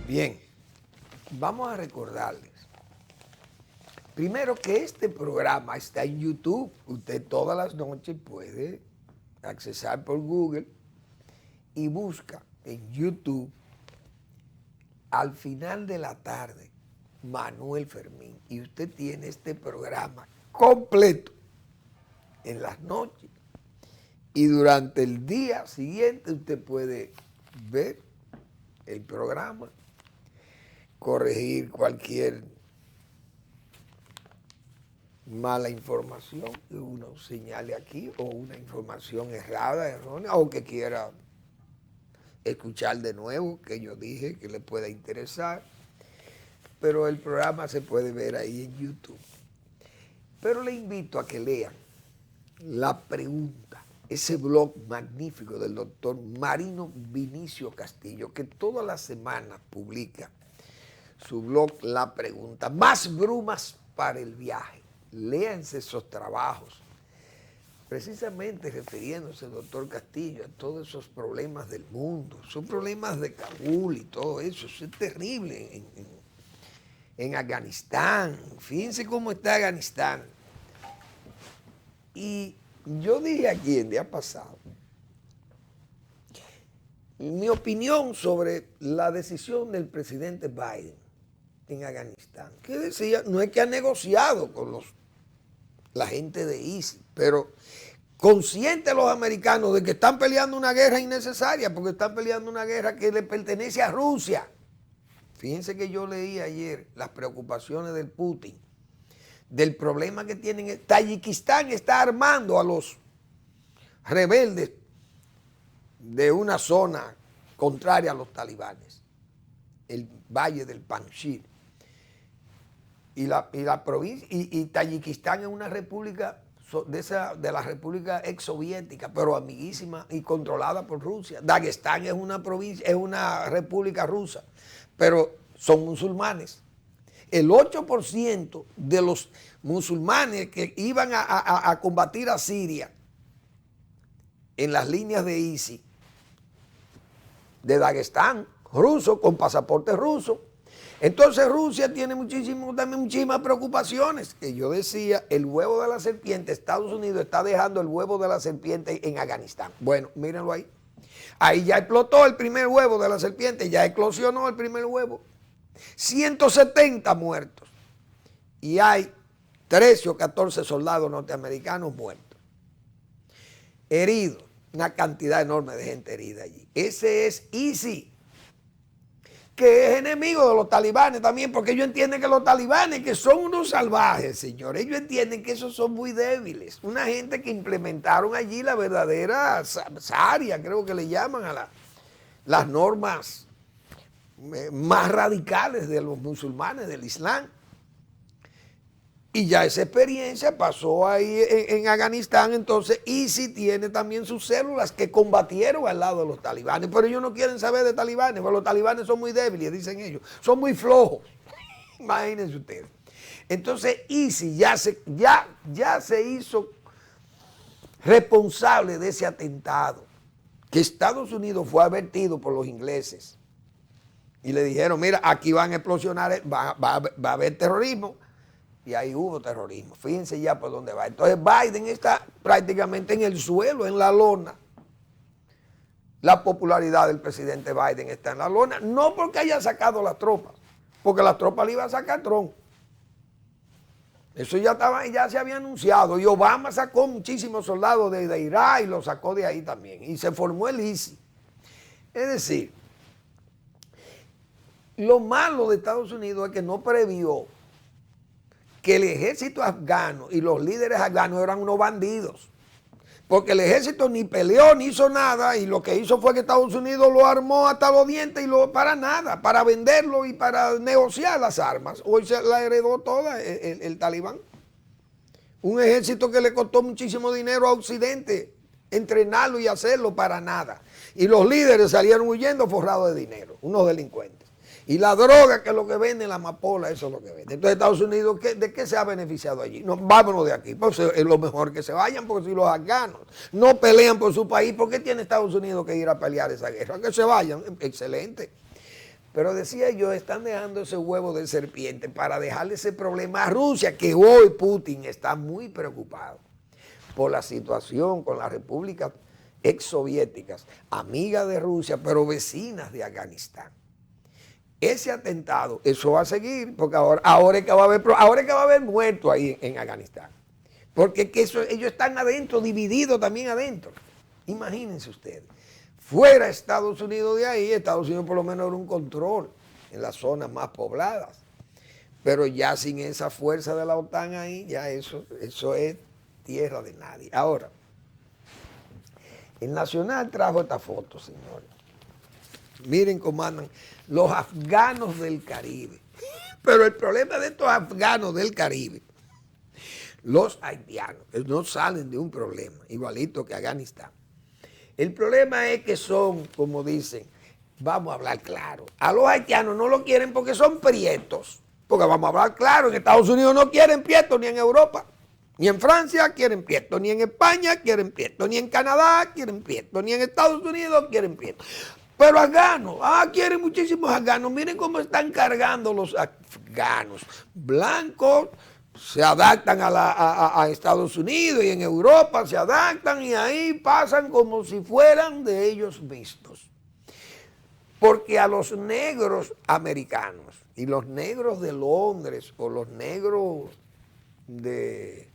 Bien, vamos a recordarles. Primero que este programa está en YouTube. Usted todas las noches puede accesar por Google y busca en YouTube Al Final de la Tarde, Manuel Fermín. Y usted tiene este programa completo en las noches. Y durante el día siguiente usted puede ver el programa, corregir cualquier mala información que uno señale aquí o una información errada, errónea, o que quiera escuchar de nuevo, que yo dije que le pueda interesar. Pero el programa se puede ver ahí en YouTube. Pero le invito a que lean La Pregunta, ese blog magnífico del doctor Marino Vinicio Castillo, que todas las semanas publica su blog La Pregunta. Más brumas para el viaje. Léanse esos trabajos, precisamente refiriéndose, doctor Castillo, a todos esos problemas del mundo, esos problemas de Kabul y todo eso. Eso es terrible en Afganistán. Fíjense cómo está Afganistán. Y yo dije aquí el día pasado mi opinión sobre la decisión del presidente Biden en Afganistán, que decía, no es que ha negociado con la gente de ISIS, pero conscientes los americanos de que están peleando una guerra innecesaria, porque están peleando una guerra que le pertenece a Rusia. Fíjense que yo leí ayer las preocupaciones del Putin, del problema que tienen. Tayikistán está armando a los rebeldes de una zona contraria a los talibanes, el valle del Panjshir. Y la provincia, y Tayikistán es una república de la república ex soviética, pero amiguísima y controlada por Rusia. Daguestán es una provincia, es una república rusa, pero son musulmanes. El 8% de los musulmanes que iban a combatir a Siria en las líneas de ISIS, de Daguestán, ruso, con pasaporte ruso. Entonces Rusia tiene también muchísimas preocupaciones. Que yo decía, el huevo de la serpiente, Estados Unidos está dejando el huevo de la serpiente en Afganistán. Bueno, mírenlo ahí. Ahí ya explotó el primer huevo de la serpiente, ya eclosionó el primer huevo. 170 muertos. Y hay 13 o 14 soldados norteamericanos muertos. Heridos, una cantidad enorme de gente herida allí. Ese es ISIS, que es enemigo de los talibanes también, porque ellos entienden que los talibanes, que son unos salvajes, señores, ellos entienden que esos son muy débiles. Una gente que implementaron allí la verdadera Sharia, creo que le llaman a las normas más radicales de los musulmanes, del Islam. Y ya esa experiencia pasó ahí en Afganistán. Entonces ISIS tiene también sus células que combatieron al lado de los talibanes, pero ellos no quieren saber de talibanes, porque los talibanes son muy débiles, dicen ellos, son muy flojos. Imagínense ustedes. Entonces ISIS ya se hizo responsable de ese atentado, que Estados Unidos fue advertido por los ingleses y le dijeron, mira, aquí van a explosionar, va a haber terrorismo, y ahí hubo terrorismo. Fíjense ya por dónde va. Entonces Biden está prácticamente en el suelo, en la lona. La popularidad del presidente Biden está en la lona, no porque haya sacado las tropas, porque las tropas le iba a sacar Trump. Eso ya se había anunciado, y Obama sacó muchísimos soldados de Irak y los sacó de ahí también, y se formó el ISIS. Es decir, lo malo de Estados Unidos es que no previó que el ejército afgano y los líderes afganos eran unos bandidos, porque el ejército ni peleó ni hizo nada, y lo que hizo fue que Estados Unidos lo armó hasta los dientes y para nada, para venderlo y para negociar las armas. Hoy se la heredó toda el talibán. Un ejército que le costó muchísimo dinero a Occidente entrenarlo y hacerlo para nada. Y los líderes salieron huyendo forrados de dinero, unos delincuentes. Y la droga, que es lo que vende, la amapola, eso es lo que vende. Entonces Estados Unidos, ¿de qué se ha beneficiado allí? No, vámonos de aquí, pues es lo mejor que se vayan, porque si los afganos no pelean por su país, ¿por qué tiene Estados Unidos que ir a pelear esa guerra? Que se vayan, excelente. Pero decía yo, están dejando ese huevo de serpiente para dejarle ese problema a Rusia, que hoy Putin está muy preocupado por la situación con las repúblicas exsoviéticas, amigas de Rusia, pero vecinas de Afganistán. Ese atentado, eso va a seguir, porque ahora es que va a haber muertos ahí en Afganistán. Porque ellos están adentro, divididos también adentro. Imagínense ustedes. Fuera Estados Unidos de ahí, Estados Unidos por lo menos era un control en las zonas más pobladas. Pero ya sin esa fuerza de la OTAN ahí, ya eso es tierra de nadie. Ahora, el Nacional trajo esta foto, señores. Miren cómo andan los afganos del Caribe. Pero el problema de estos afganos del Caribe, los haitianos, que no salen de un problema, igualito que Afganistán. El problema es que son, como dicen, vamos a hablar claro, a los haitianos no lo quieren porque son prietos. Porque vamos a hablar claro, en Estados Unidos no quieren prietos, ni en Europa, ni en Francia quieren prietos, ni en España quieren prietos, ni en Canadá quieren prietos, ni en Estados Unidos quieren prietos. Pero afganos, quieren muchísimos afganos. Miren cómo están cargando los afganos. Blancos se adaptan a Estados Unidos y en Europa se adaptan y ahí pasan como si fueran de ellos mismos. Porque a los negros americanos y los negros de Londres o los negros de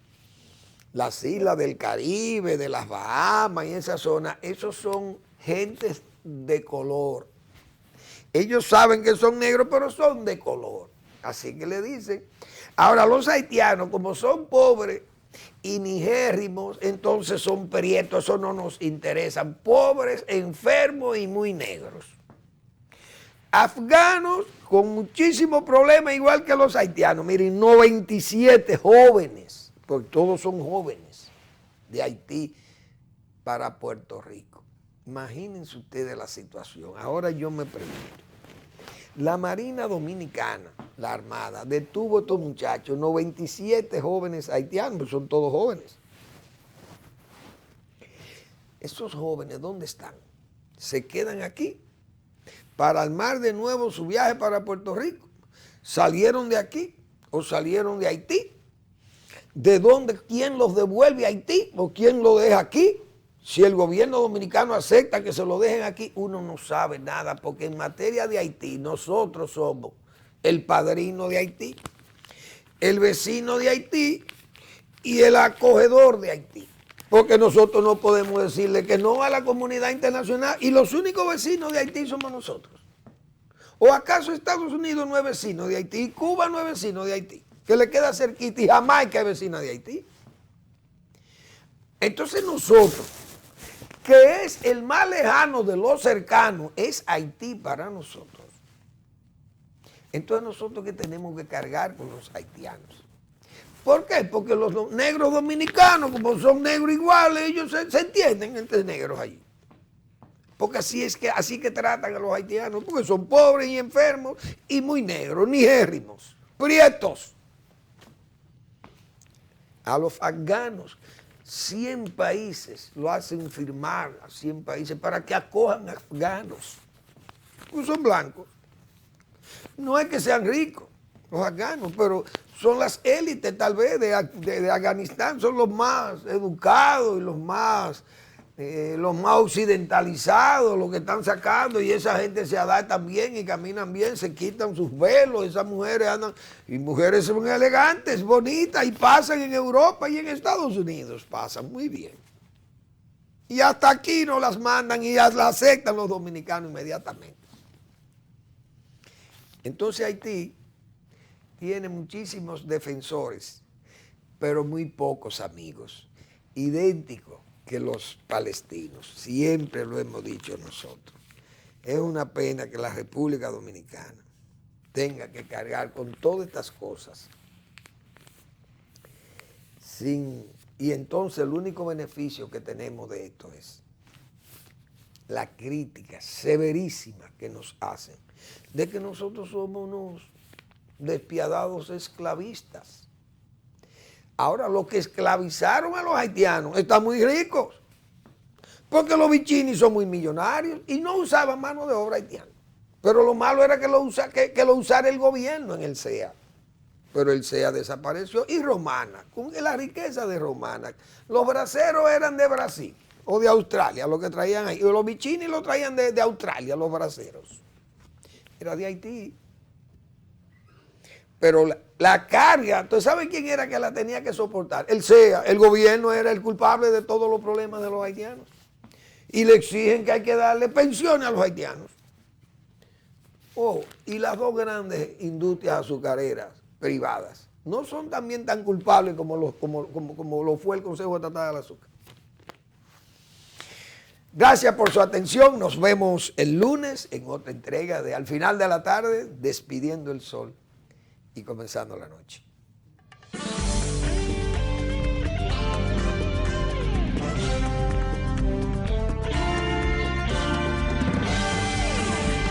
las islas del Caribe, de las Bahamas y esa zona, esos son gentes de color. Ellos saben que son negros, pero son de color. Así que le dicen. Ahora los haitianos, como son pobres y nigérrimos, entonces son prietos, eso no nos interesa. Pobres, enfermos y muy negros. Afganos con muchísimos problemas, igual que los haitianos. Miren, 97 jóvenes, porque todos son jóvenes, de Haití para Puerto Rico. Imagínense ustedes la situación. Ahora yo me pregunto, la Marina Dominicana, la Armada, detuvo a estos muchachos, 97 jóvenes haitianos, pues son todos jóvenes. Esos jóvenes, ¿dónde están? ¿Se quedan aquí para armar de nuevo su viaje para Puerto Rico? ¿Salieron de aquí o salieron de Haití? ¿De dónde? ¿Quién los devuelve a Haití o quién los deja aquí? Si el gobierno dominicano acepta que se lo dejen aquí, uno no sabe nada, porque en materia de Haití nosotros somos el padrino de Haití, el vecino de Haití y el acogedor de Haití. Porque nosotros no podemos decirle que no a la comunidad internacional y los únicos vecinos de Haití somos nosotros. ¿O acaso Estados Unidos no es vecino de Haití y Cuba no es vecino de Haití? Que le queda cerquita y Jamaica es vecina de Haití. Entonces nosotros, que es el más lejano de los cercanos, es Haití para nosotros. Entonces nosotros que tenemos que cargar con los haitianos. ¿Por qué? Porque los negros dominicanos, como son negros iguales, ellos se entienden entre negros allí. Porque así que tratan a los haitianos, porque son pobres y enfermos y muy negros, nigérrimos, prietos. A los afganos 100 países lo hacen firmar a 100 países para que acojan afganos. No son blancos. No es que sean ricos los afganos, pero son las élites tal vez de Afganistán, son los más educados y los más occidentalizados, los que están sacando, y esa gente se adaptan bien y caminan bien, se quitan sus velos, esas mujeres andan, y mujeres son elegantes, bonitas, y pasan en Europa y en Estados Unidos, pasan muy bien. Y hasta aquí nos las mandan y las aceptan los dominicanos inmediatamente. Entonces Haití tiene muchísimos defensores, pero muy pocos amigos, idénticos que los palestinos, siempre lo hemos dicho nosotros. Es una pena que la República Dominicana tenga que cargar con todas estas cosas. Y entonces el único beneficio que tenemos de esto es la crítica severísima que nos hacen de que nosotros somos unos despiadados esclavistas. Ahora, los que esclavizaron a los haitianos están muy ricos, porque los bichinis son muy millonarios y no usaban mano de obra haitiana. Pero lo malo era que lo usara el gobierno en el CEA. Pero el CEA desapareció. Y Romana, con la riqueza de Romana, los braceros eran de Brasil o de Australia, los que traían ahí. Los bichinis lo traían de Australia, los braceros. Era de Haití. Pero la carga, ¿tú sabes quién era que la tenía que soportar? El CEA, el gobierno era el culpable de todos los problemas de los haitianos. Y le exigen que hay que darle pensiones a los haitianos. Y las dos grandes industrias azucareras privadas no son también tan culpables como lo fue el Consejo Estatal del Azúcar. Gracias por su atención. Nos vemos el lunes en otra entrega de Al Final de la Tarde, Despidiendo el Sol y Comenzando la Noche.